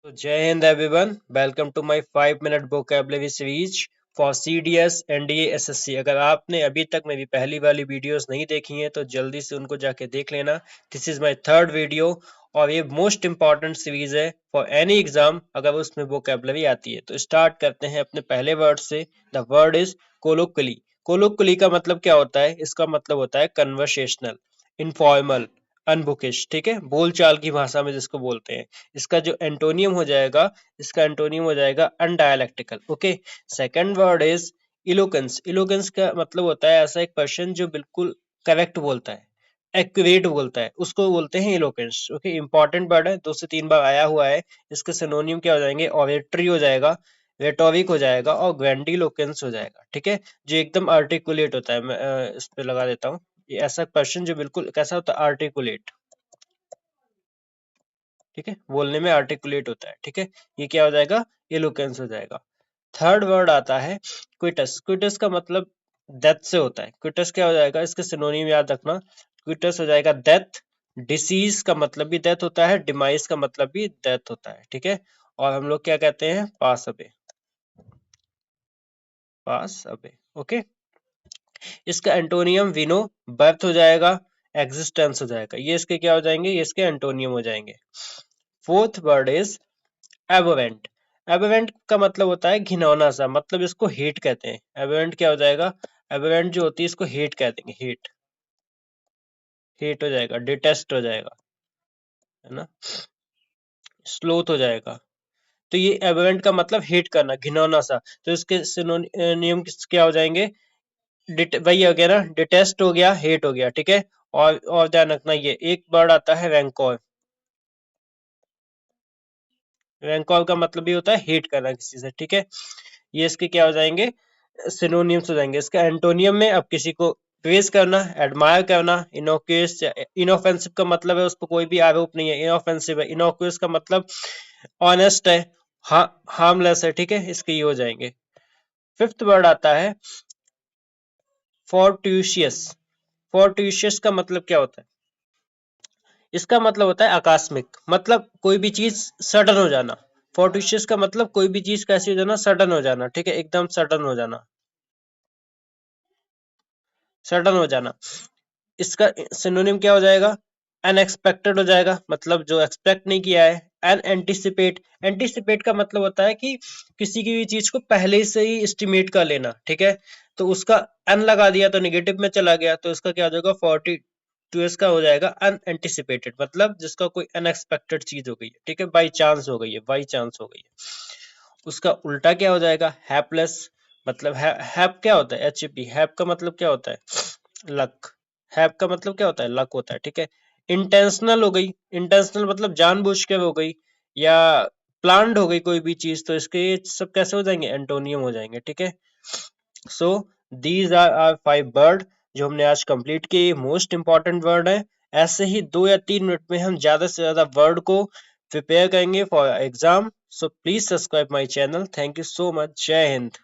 तो Jai Hind everyone, welcome to my 5 minute vocabulary series for CDS NDA SSC. अगर आपने अभी तक मेरी पहली वाली वीडियोस नहीं देखी हैं तो जल्दी से उनको जाके देख लेना। This is my third video और ये मोस्ट इंपॉर्टेंट सीरीज है फॉर एनी एग्जाम अगर उसमें वोकैबुलरी आती है। तो स्टार्ट करते हैं अपने पहले वर्ड से। The word is कोलोक्वली। कोलोक्वली का मतलब क्या होता है? इसका मतलब होता है कन्वर्सेशनल, इनफॉर्मल, अनबुकिश। ठीक है, बोलचाल की भाषा में जिसको बोलते हैं। इसका जो एंटोनियम हो जाएगा, इसका एंटोनियम हो जाएगा undialectical. Okay. Second word is eloquence. Eloquence का मतलब होता है ऐसा एक पर्सन जो बिल्कुल करेक्ट बोलता है, एक्यूरेट बोलता है, उसको बोलते हैं इलोकेंस। ओके, इंपॉर्टेंट वर्ड है, 2 से 3 बार आया हुआ है। इसके सिनोनिम क्या हो जाएंगे? ऑरेटरी हो जाएगा, रेटोरिक हो जाएगा और ग्रैंडिलोकेंस हो जाएगा। ठीक है, जो एकदम आर्टिकुलेट होता है। मैं इस पे लगा देता हूँ। ये ऐसा पर्सन जो बिल्कुल कैसा होता है? आर्टिकुलेट। ठीक है, बोलने में आर्टिकुलेट होता है। ठीक है, ये क्या हो जाएगा? इलोक्वेंस हो जाएगा। थर्ड वर्ड आता है क्विटस। क्विटस का मतलब डेथ से होता है। क्विटस क्या हो जाएगा? इसके सिनोनिम याद रखना। क्विटस हो जाएगा डेथ। डिसीज का मतलब भी डेथ होता है, डिमाइस का मतलब भी डेथ होता है। ठीक है, और हम लोग क्या कहते हैं? Pass away. Pass away. Okay. इसका एंटोनियम विनो, बर्थ हो जाएगा, एग्जिस्टेंस हो जाएगा। ये इसके क्या हो जाएंगे? ये इसके एंटोनियम हो जाएंगे। फोर्थ वर्ड इज एबोवेंट। एबोवेंट का मतलब होता है घिनौना सा, मतलब इसको हेट कहते हैं। एबोवेंट क्या हो जाएगा? एबोवेंट जो होती है इसको हेट कह देंगे। हेट, हेट हो जाएगा, डिटेस्ट हो जाएगा, है ना, स्लोथ हो जाएगा। तो ये एबोवेंट का मतलब हेट करना, घिनौना सा। तो इसके सिनोनियम क्या हो जाएंगे? वही हो गया ना, डिटेस्ट हो गया, हेट हो गया। ठीक है, और ध्यान रखना, ये एक वर्ड आता है रैंकोर। रैंकोर का मतलब भी होता है हेट करना किसी से। ठीक है, ये इसके क्या हो जाएंगे? सिनोनिम्स हो जाएंगे। इसका एंटोनियम में अब किसी को प्रेज करना, एडमायर करना, इनोक्यूस। इनऑफेंसिव का मतलब है उस पर कोई भी आरोप नहीं है, इनऑफेंसिव है। इनोक्यूस का मतलब ऑनेस्ट है, हार्मलेस है। ठीक है, इसके ये हो जाएंगे। फिफ्थ वर्ड आता है फोर्ट्यूशियस। फोर्ट्यूशियस का मतलब क्या होता है? इसका मतलब होता है आकस्मिक, मतलब कोई भी चीज सडन हो जाना। फोर्ट्यूशियस का मतलब कोई भी चीज कैसी हो जाना? सडन हो जाना। ठीक है, एकदम सडन हो जाना, सडन हो जाना। इसका सिनोनिम क्या हो जाएगा? अनएक्सपेक्टेड हो जाएगा, मतलब जो एक्सपेक्ट नहीं किया है। N anticipate. एंटिसिपेट का मतलब होता है कि किसी की भी चीज को पहले से ही एस्टिमेट कर लेना। ठीक है, तो उसका अन लगा दिया तो निगेटिव में चला गया, तो इसका क्या हो जाएगा? 42 इसका हो जाएगा अनएंटिसिपेटेड, मतलब जिसका कोई अनएक्सपेक्टेड चीज हो गई है। ठीक है, बाई चांस हो गई है, बाई चांस हो गई है। उसका उल्टा क्या हो जाएगा? हैपलेस। मतलब हैप क्या होता है? एचपी। हैप का मतलब क्या होता है? लक। हैव का मतलब क्या होता है? लक होता है। ठीक है, इंटेंशनल हो गई। इंटेंशनल मतलब जानबूझ के हो गई या प्लान्ड हो गई कोई भी चीज, तो इसके सब कैसे हो जाएंगे? एंटोनियम हो जाएंगे। ठीक है, so these are are 5 word जो हमने आज कंप्लीट किए। मोस्ट इंपॉर्टेंट वर्ड है। ऐसे ही 2 या 3 मिनट में हम ज्यादा से ज्यादा वर्ड को प्रिपेयर करेंगे for exam. So please subscribe my channel. Thank you so much. जय हिंद।